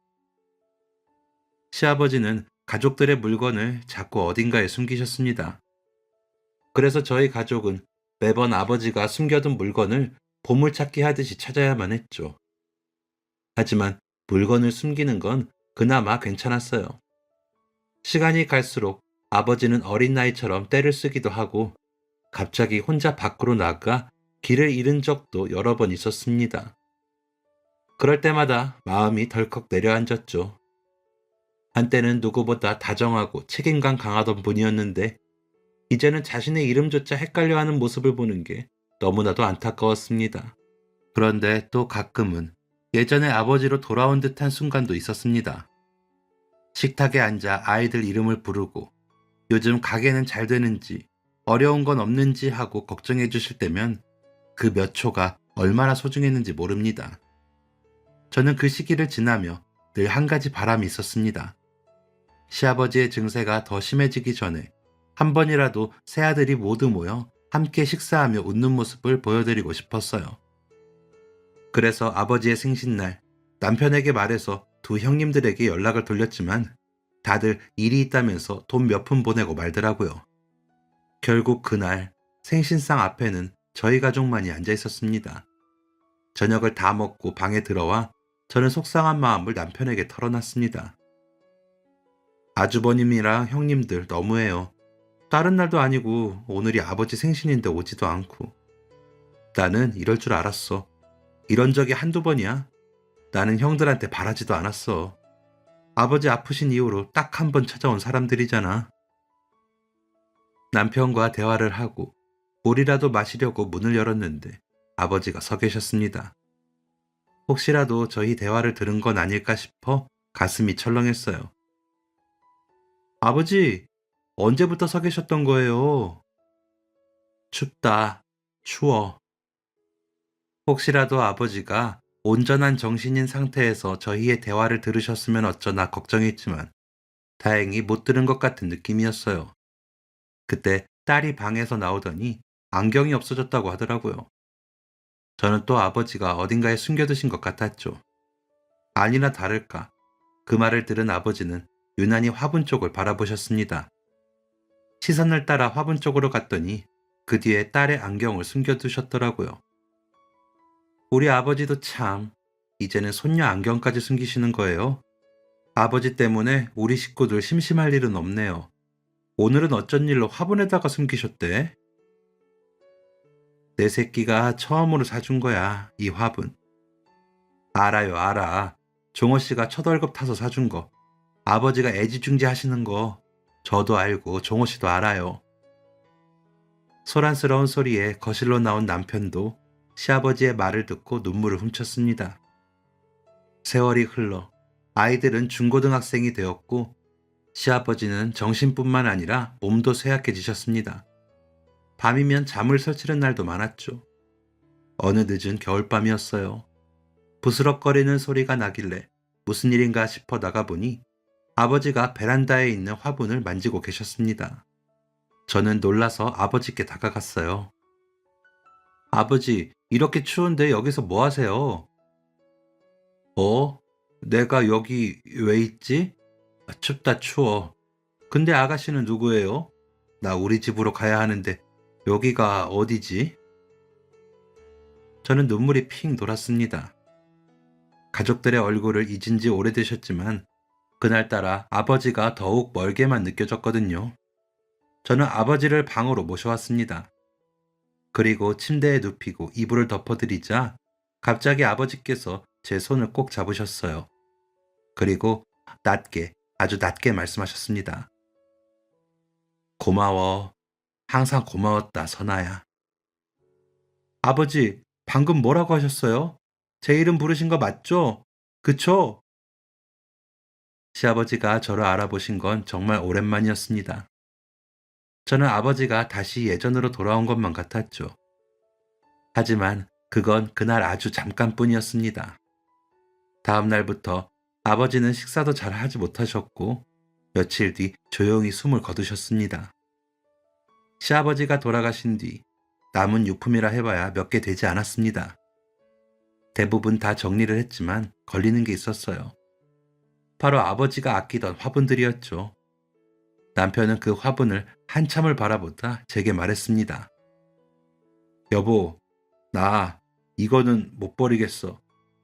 [SPEAKER 1] 시아버지는 가족들의 물건을 자꾸 어딘가에 숨기셨습니다. 그래서 저희 가족은 매번 아버지가 숨겨둔 물건을 보물찾기 하듯이 찾아야만 했죠. 하지만 물건을 숨기는 건 그나마 괜찮았어요. 시간이 갈수록 아버지는 어린 나이처럼 떼를 쓰기도 하고 갑자기 혼자 밖으로 나가 길을 잃은 적도 여러 번 있었습니다. 그럴 때마다 마음이 덜컥 내려앉았죠. 한때는 누구보다 다정하고 책임감 강하던 분이었는데 이제는 자신의 이름조차 헷갈려하는 모습을 보는 게 너무나도 안타까웠습니다. 그런데 또 가끔은 예전의 아버지로 돌아온 듯한 순간도 있었습니다. 식탁에 앉아 아이들 이름을 부르고 요즘 가게는 잘 되는지 어려운 건 없는지 하고 걱정해 주실 때면 그 몇 초가 얼마나 소중했는지 모릅니다. 저는 그 시기를 지나며 늘 한 가지 바람이 있었습니다. 시아버지의 증세가 더 심해지기 전에 한 번이라도 새아들이 모두 모여 함께 식사하며 웃는 모습을 보여드리고 싶었어요. 그래서 아버지의 생신날 남편에게 말해서 두 형님들에게 연락을 돌렸지만 다들 일이 있다면서 돈 몇 푼 보내고 말더라고요. 결국 그날 생신상 앞에는 저희 가족만이 앉아 있었습니다. 저녁을 다 먹고 방에 들어와 저는 속상한 마음을 남편에게 털어놨습니다. 아주버님이랑 형님들 너무해요. 다른 날도 아니고 오늘이 아버지 생신인데 오지도 않고. 나는 이럴 줄 알았어. 이런 적이 한두 번이야. 나는 형들한테 바라지도 않았어. 아버지 아프신 이후로 딱 한 번 찾아온 사람들이잖아. 남편과 대화를 하고 물이라도 마시려고 문을 열었는데 아버지가 서 계셨습니다. 혹시라도 저희 대화를 들은 건 아닐까 싶어 가슴이 철렁했어요. 아버지, 언제부터 서 계셨던 거예요? 춥다, 추워. 혹시라도 아버지가 온전한 정신인 상태에서 저희의 대화를 들으셨으면 어쩌나 걱정했지만 다행히 못 들은 것 같은 느낌이었어요. 그때 딸이 방에서 나오더니 안경이 없어졌다고 하더라고요. 저는 또 아버지가 어딘가에 숨겨두신 것 같았죠. 아니나 다를까 그 말을 들은 아버지는 유난히 화분 쪽을 바라보셨습니다. 시선을 따라 화분 쪽으로 갔더니 그 뒤에 딸의 안경을 숨겨두셨더라고요. 우리 아버지도 참 이제는 손녀 안경까지 숨기시는 거예요. 아버지 때문에 우리 식구들 심심할 일은 없네요. 오늘은 어쩐 일로 화분에다가 숨기셨대? 내 새끼가 처음으로 사준 거야, 이 화분. 알아요, 알아. 종호 씨가 첫 월급 타서 사준 거. 아버지가 애지중지 하시는 거. 저도 알고 종호 씨도 알아요. 소란스러운 소리에 거실로 나온 남편도 시아버지의 말을 듣고 눈물을 훔쳤습니다. 세월이 흘러 아이들은 중고등학생이 되었고 시아버지는 정신뿐만 아니라 몸도 쇠약해지셨습니다. 밤이면 잠을 설치는 날도 많았죠. 어느 늦은 겨울밤이었어요. 부스럭거리는 소리가 나길래 무슨 일인가 싶어 나가보니 아버지가 베란다에 있는 화분을 만지고 계셨습니다. 저는 놀라서 아버지께 다가갔어요. 아버지, 이렇게 추운데 여기서 뭐 하세요? 어? 내가 여기 왜 있지? 춥다 추워. 근데 아가씨는 누구예요? 나 우리 집으로 가야 하는데 여기가 어디지? 저는 눈물이 핑 돌았습니다. 가족들의 얼굴을 잊은 지 오래되셨지만 그날따라 아버지가 더욱 멀게만 느껴졌거든요. 저는 아버지를 방으로 모셔왔습니다. 그리고 침대에 눕히고 이불을 덮어드리자 갑자기 아버지께서 제 손을 꼭 잡으셨어요. 그리고 낮게, 아주 낮게 말씀하셨습니다. 고마워. 항상 고마웠다, 선아야. 아버지, 방금 뭐라고 하셨어요? 제 이름 부르신 거 맞죠? 그쵸? 시아버지가 저를 알아보신 건 정말 오랜만이었습니다. 저는 아버지가 다시 예전으로 돌아온 것만 같았죠. 하지만 그건 그날 아주 잠깐뿐이었습니다. 다음 날부터 아버지는 식사도 잘 하지 못하셨고 며칠 뒤 조용히 숨을 거두셨습니다. 시아버지가 돌아가신 뒤 남은 유품이라 해봐야 몇 개 되지 않았습니다. 대부분 다 정리를 했지만 걸리는 게 있었어요. 바로 아버지가 아끼던 화분들이었죠. 남편은 그 화분을 한참을 바라보다 제게 말했습니다. 여보, 나 이거는 못 버리겠어.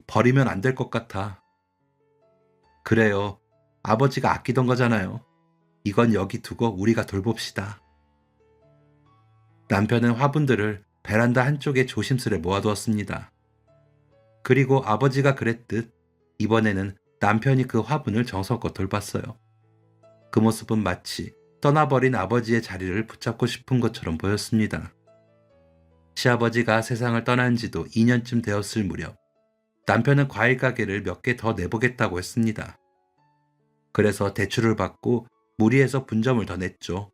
[SPEAKER 1] 버리면 안 될 것 같아. 그래요. 아버지가 아끼던 거잖아요. 이건 여기 두고 우리가 돌봅시다. 남편은 화분들을 베란다 한쪽에 조심스레 모아두었습니다. 그리고 아버지가 그랬듯 이번에는 남편이 그 화분을 정성껏 돌봤어요. 그 모습은 마치 떠나버린 아버지의 자리를 붙잡고 싶은 것처럼 보였습니다. 시아버지가 세상을 떠난 지도 2년쯤 되었을 무렵 남편은 과일 가게를 몇 개 더 내보겠다고 했습니다. 그래서 대출을 받고 무리해서 분점을 더 냈죠.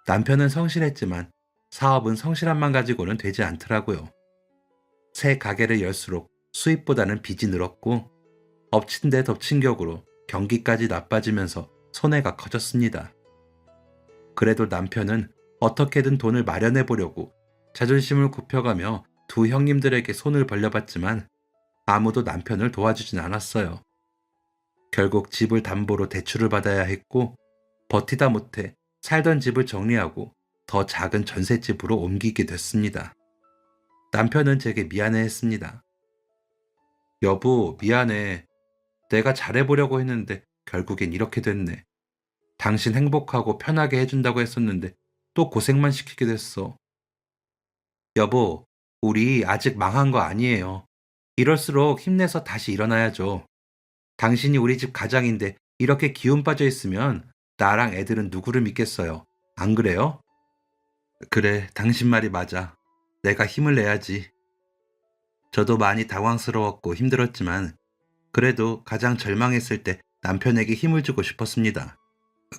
[SPEAKER 1] 남편은 성실했지만 사업은 성실함만 가지고는 되지 않더라고요. 새 가게를 열수록 수입보다는 빚이 늘었고 엎친 데 덮친 격으로 경기까지 나빠지면서 손해가 커졌습니다. 그래도 남편은 어떻게든 돈을 마련해 보려고 자존심을 굽혀가며 두 형님들에게 손을 벌려봤지만 아무도 남편을 도와주진 않았어요. 결국 집을 담보로 대출을 받아야 했고 버티다 못해 살던 집을 정리하고 더 작은 전셋집으로 옮기게 됐습니다. 남편은 제게 미안해했습니다. 여보, 미안해. 내가 잘해보려고 했는데 결국엔 이렇게 됐네. 당신 행복하고 편하게 해준다고 했었는데 또 고생만 시키게 됐어. 여보, 우리 아직 망한 거 아니에요. 이럴수록 힘내서 다시 일어나야죠. 당신이 우리 집 가장인데 이렇게 기운 빠져 있으면 나랑 애들은 누구를 믿겠어요. 안 그래요? 그래, 당신 말이 맞아. 내가 힘을 내야지. 저도 많이 당황스러웠고 힘들었지만 그래도 가장 절망했을 때 남편에게 힘을 주고 싶었습니다.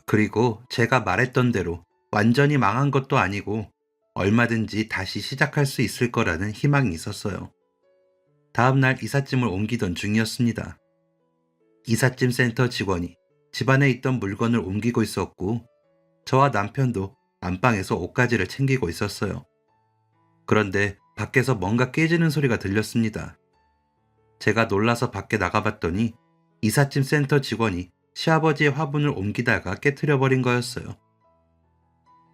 [SPEAKER 1] 그리고 제가 말했던 대로 완전히 망한 것도 아니고 얼마든지 다시 시작할 수 있을 거라는 희망이 있었어요. 다음날 이삿짐을 옮기던 중이었습니다. 이삿짐 센터 직원이 집안에 있던 물건을 옮기고 있었고 저와 남편도 안방에서 옷가지를 챙기고 있었어요. 그런데 밖에서 뭔가 깨지는 소리가 들렸습니다. 제가 놀라서 밖에 나가봤더니 이삿짐 센터 직원이 시아버지의 화분을 옮기다가 깨트려버린 거였어요.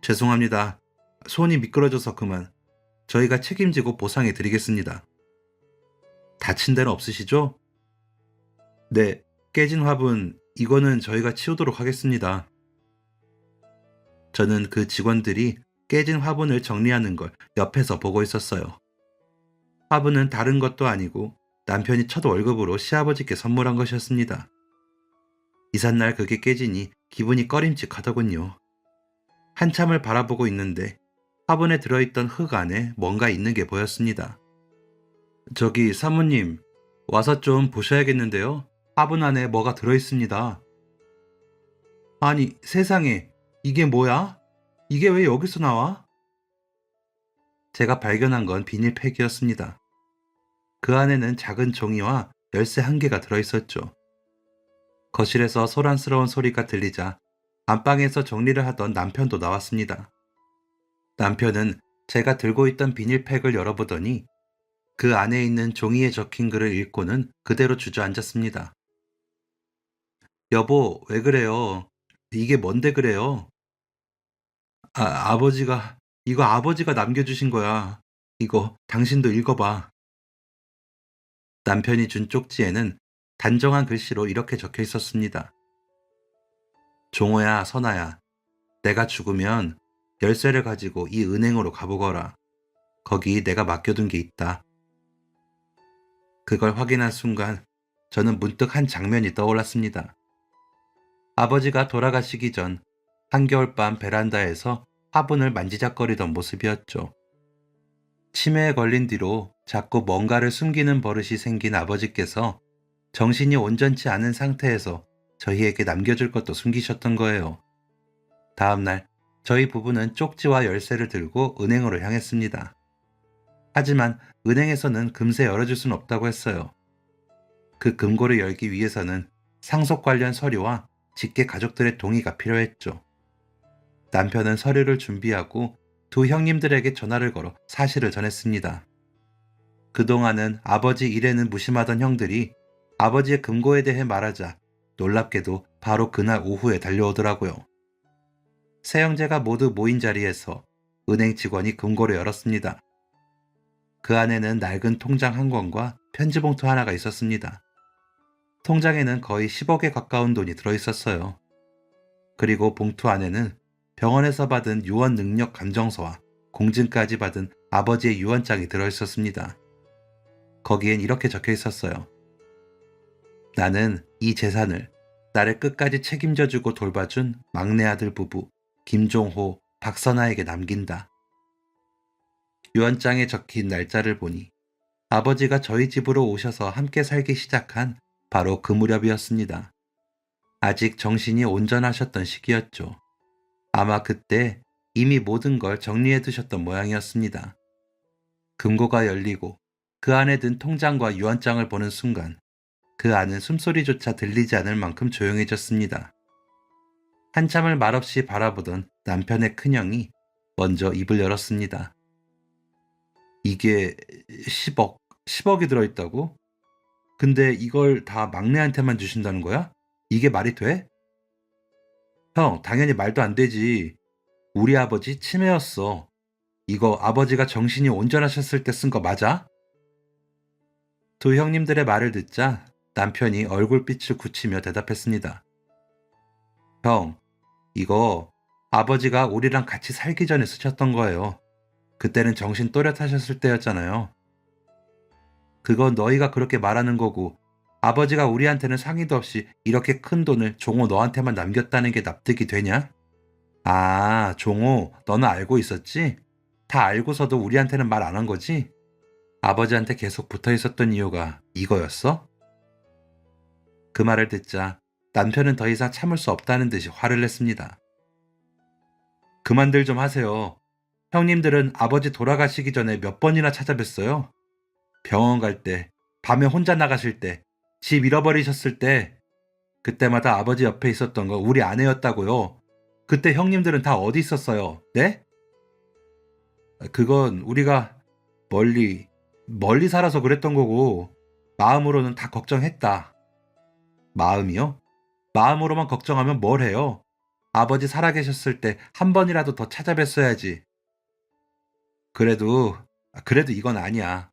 [SPEAKER 1] 죄송합니다. 손이 미끄러져서 그만. 저희가 책임지고 보상해드리겠습니다. 다친 데는 없으시죠? 네, 깨진 화분, 이거는 저희가 치우도록 하겠습니다. 저는 그 직원들이 깨진 화분을 정리하는 걸 옆에서 보고 있었어요. 화분은 다른 것도 아니고 남편이 첫 월급으로 시아버지께 선물한 것이었습니다. 이삿날 그게 깨지니 기분이 꺼림칙하더군요. 한참을 바라보고 있는데 화분에 들어있던 흙 안에 뭔가 있는 게 보였습니다. 저기 사모님, 와서 좀 보셔야겠는데요. 화분 안에 뭐가 들어있습니다. 아니, 세상에, 이게 뭐야? 이게 왜 여기서 나와? 제가 발견한 건 비닐팩이었습니다. 그 안에는 작은 종이와 열쇠 한 개가 들어있었죠. 거실에서 소란스러운 소리가 들리자 안방에서 정리를 하던 남편도 나왔습니다. 남편은 제가 들고 있던 비닐팩을 열어보더니 그 안에 있는 종이에 적힌 글을 읽고는 그대로 주저앉았습니다. 여보, 왜 그래요? 이게 뭔데 그래요? 이거 아버지가 남겨주신 거야. 이거 당신도 읽어봐. 남편이 준 쪽지에는 단정한 글씨로 이렇게 적혀 있었습니다. 종호야, 선아야, 내가 죽으면 열쇠를 가지고 이 은행으로 가보거라. 거기 내가 맡겨둔 게 있다. 그걸 확인한 순간 저는 문득 한 장면이 떠올랐습니다. 아버지가 돌아가시기 전 한겨울밤 베란다에서 화분을 만지작거리던 모습이었죠. 치매에 걸린 뒤로 자꾸 뭔가를 숨기는 버릇이 생긴 아버지께서 정신이 온전치 않은 상태에서 저희에게 남겨줄 것도 숨기셨던 거예요. 다음날 저희 부부는 쪽지와 열쇠를 들고 은행으로 향했습니다. 하지만 은행에서는 금세 열어줄 수는 없다고 했어요. 그 금고를 열기 위해서는 상속 관련 서류와 직계 가족들의 동의가 필요했죠. 남편은 서류를 준비하고 두 형님들에게 전화를 걸어 사실을 전했습니다. 그동안은 아버지 일에는 무심하던 형들이 아버지의 금고에 대해 말하자 놀랍게도 바로 그날 오후에 달려오더라고요. 세 형제가 모두 모인 자리에서 은행 직원이 금고를 열었습니다. 그 안에는 낡은 통장 한 권과 편지 봉투 하나가 있었습니다. 통장에는 거의 10억에 가까운 돈이 들어있었어요. 그리고 봉투 안에는 병원에서 받은 유언 능력 감정서와 공증까지 받은 아버지의 유언장이 들어있었습니다. 거기엔 이렇게 적혀 있었어요. 나는 이 재산을 나를 끝까지 책임져주고 돌봐준 막내 아들 부부 김종호, 박선아에게 남긴다. 유언장에 적힌 날짜를 보니 아버지가 저희 집으로 오셔서 함께 살기 시작한 바로 그 무렵이었습니다. 아직 정신이 온전하셨던 시기였죠. 아마 그때 이미 모든 걸 정리해 두셨던 모양이었습니다. 금고가 열리고 그 안에 든 통장과 유언장을 보는 순간 그 안은 숨소리조차 들리지 않을 만큼 조용해졌습니다. 한참을 말없이 바라보던 남편의 큰형이 먼저 입을 열었습니다. 이게 10억이 들어있다고? 근데 이걸 다 막내한테만 주신다는 거야? 이게 말이 돼? 형, 당연히 말도 안 되지. 우리 아버지 치매였어. 이거 아버지가 정신이 온전하셨을 때 쓴 거 맞아? 두 형님들의 말을 듣자 남편이 얼굴빛을 굳히며 대답했습니다. 형, 이거 아버지가 우리랑 같이 살기 전에 쓰셨던 거예요. 그때는 정신 또렷하셨을 때였잖아요. 그건 너희가 그렇게 말하는 거고 아버지가 우리한테는 상의도 없이 이렇게 큰 돈을 종호 너한테만 남겼다는 게 납득이 되냐? 아, 종호, 너는 알고 있었지? 다 알고서도 우리한테는 말 안 한 거지? 아버지한테 계속 붙어 있었던 이유가 이거였어? 그 말을 듣자 남편은 더 이상 참을 수 없다는 듯이 화를 냈습니다. 그만들 좀 하세요. 형님들은 아버지 돌아가시기 전에 몇 번이나 찾아뵀어요? 병원 갈 때, 밤에 혼자 나가실 때, 집 잃어버리셨을 때, 그때마다 아버지 옆에 있었던 거 우리 아내였다고요. 그때 형님들은 다 어디 있었어요? 네? 그건 우리가 멀리 살아서 그랬던 거고, 마음으로는 다 걱정했다. 마음이요? 마음으로만 걱정하면 뭘 해요? 아버지 살아계셨을 때 한 번이라도 더 찾아뵀어야지. 그래도, 그래도 이건 아니야.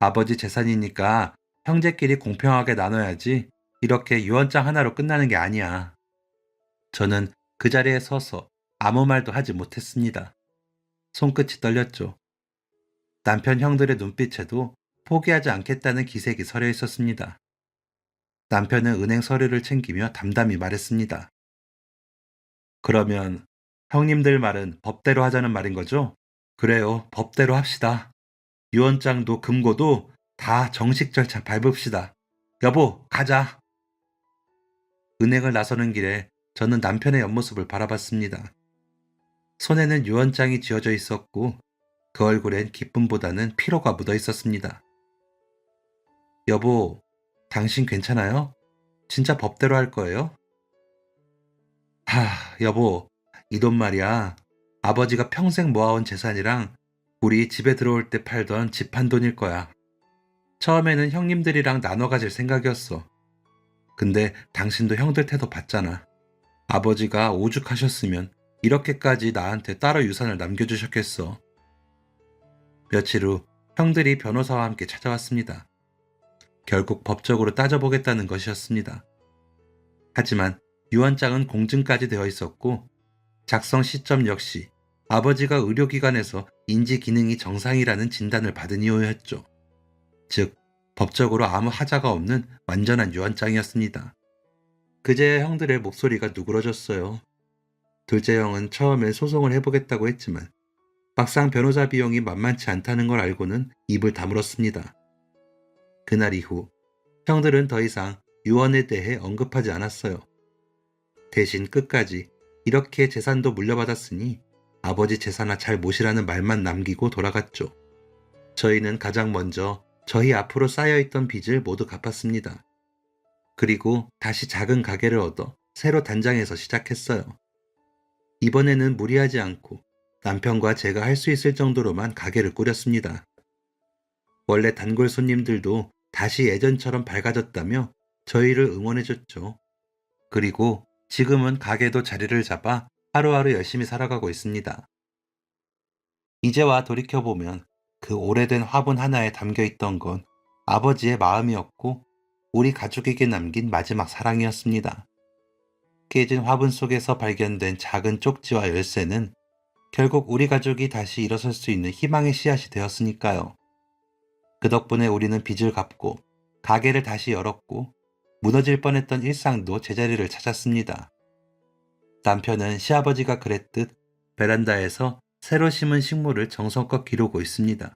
[SPEAKER 1] 아버지 재산이니까 형제끼리 공평하게 나눠야지 이렇게 유언장 하나로 끝나는 게 아니야. 저는 그 자리에 서서 아무 말도 하지 못했습니다. 손끝이 떨렸죠. 남편 형들의 눈빛에도 포기하지 않겠다는 기색이 서려 있었습니다. 남편은 은행 서류를 챙기며 담담히 말했습니다. 그러면 형님들 말은 법대로 하자는 말인 거죠? 그래요, 법대로 합시다. 유언장도 금고도 다 정식 절차 밟읍시다. 여보, 가자. 은행을 나서는 길에 저는 남편의 옆모습을 바라봤습니다. 손에는 유언장이 쥐어져 있었고 그 얼굴엔 기쁨보다는 피로가 묻어 있었습니다. 여보, 당신 괜찮아요? 진짜 법대로 할 거예요? 여보, 이 돈 말이야. 아버지가 평생 모아온 재산이랑 우리 집에 들어올 때 팔던 집 한 돈일 거야. 처음에는 형님들이랑 나눠 가질 생각이었어. 근데 당신도 형들 태도 봤잖아. 아버지가 오죽하셨으면 이렇게까지 나한테 따로 유산을 남겨주셨겠어. 며칠 후 형들이 변호사와 함께 찾아왔습니다. 결국 법적으로 따져보겠다는 것이었습니다. 하지만 유언장은 공증까지 되어 있었고 작성 시점 역시 아버지가 의료기관에서 인지 기능이 정상이라는 진단을 받은 이후였죠. 즉, 법적으로 아무 하자가 없는 완전한 유언장이었습니다. 그제야 형들의 목소리가 누그러졌어요. 둘째 형은 처음에 소송을 해보겠다고 했지만 막상 변호사 비용이 만만치 않다는 걸 알고는 입을 다물었습니다. 그날 이후 형들은 더 이상 유언에 대해 언급하지 않았어요. 대신 끝까지 이렇게 재산도 물려받았으니 아버지 재산아 잘 모시라는 말만 남기고 돌아갔죠. 저희는 가장 먼저 저희 앞으로 쌓여있던 빚을 모두 갚았습니다. 그리고 다시 작은 가게를 얻어 새로 단장해서 시작했어요. 이번에는 무리하지 않고 남편과 제가 할 수 있을 정도로만 가게를 꾸렸습니다. 원래 단골 손님들도 다시 예전처럼 밝아졌다며 저희를 응원해줬죠. 그리고 지금은 가게도 자리를 잡아 하루하루 열심히 살아가고 있습니다. 이제와 돌이켜보면 그 오래된 화분 하나에 담겨 있던 건 아버지의 마음이었고 우리 가족에게 남긴 마지막 사랑이었습니다. 깨진 화분 속에서 발견된 작은 쪽지와 열쇠는 결국 우리 가족이 다시 일어설 수 있는 희망의 씨앗이 되었으니까요. 그 덕분에 우리는 빚을 갚고 가게를 다시 열었고 무너질 뻔했던 일상도 제자리를 찾았습니다. 남편은 시아버지가 그랬듯 베란다에서 새로 심은 식물을 정성껏 기르고 있습니다.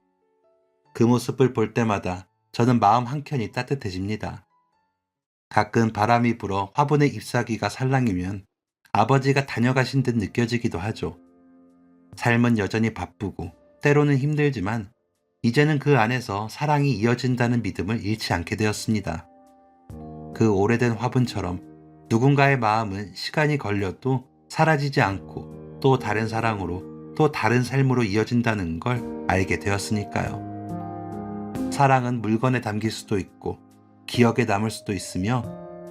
[SPEAKER 1] 그 모습을 볼 때마다 저는 마음 한켠이 따뜻해집니다. 가끔 바람이 불어 화분의 잎사귀가 살랑이면 아버지가 다녀가신 듯 느껴지기도 하죠. 삶은 여전히 바쁘고 때로는 힘들지만 이제는 그 안에서 사랑이 이어진다는 믿음을 잃지 않게 되었습니다. 그 오래된 화분처럼 누군가의 마음은 시간이 걸려도 사라지지 않고 또 다른 사랑으로 또 다른 삶으로 이어진다는 걸 알게 되었으니까요. 사랑은 물건에 담길 수도 있고 기억에 남을 수도 있으며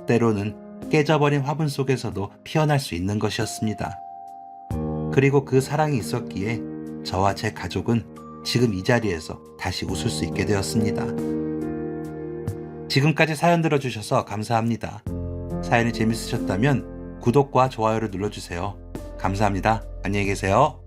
[SPEAKER 1] 때로는 깨져버린 화분 속에서도 피어날 수 있는 것이었습니다. 그리고 그 사랑이 있었기에 저와 제 가족은 지금 이 자리에서 다시 웃을 수 있게 되었습니다. 지금까지 사연 들어주셔서 감사합니다. 사연이 재밌으셨다면 구독과 좋아요를 눌러주세요. 감사합니다. 안녕히 계세요.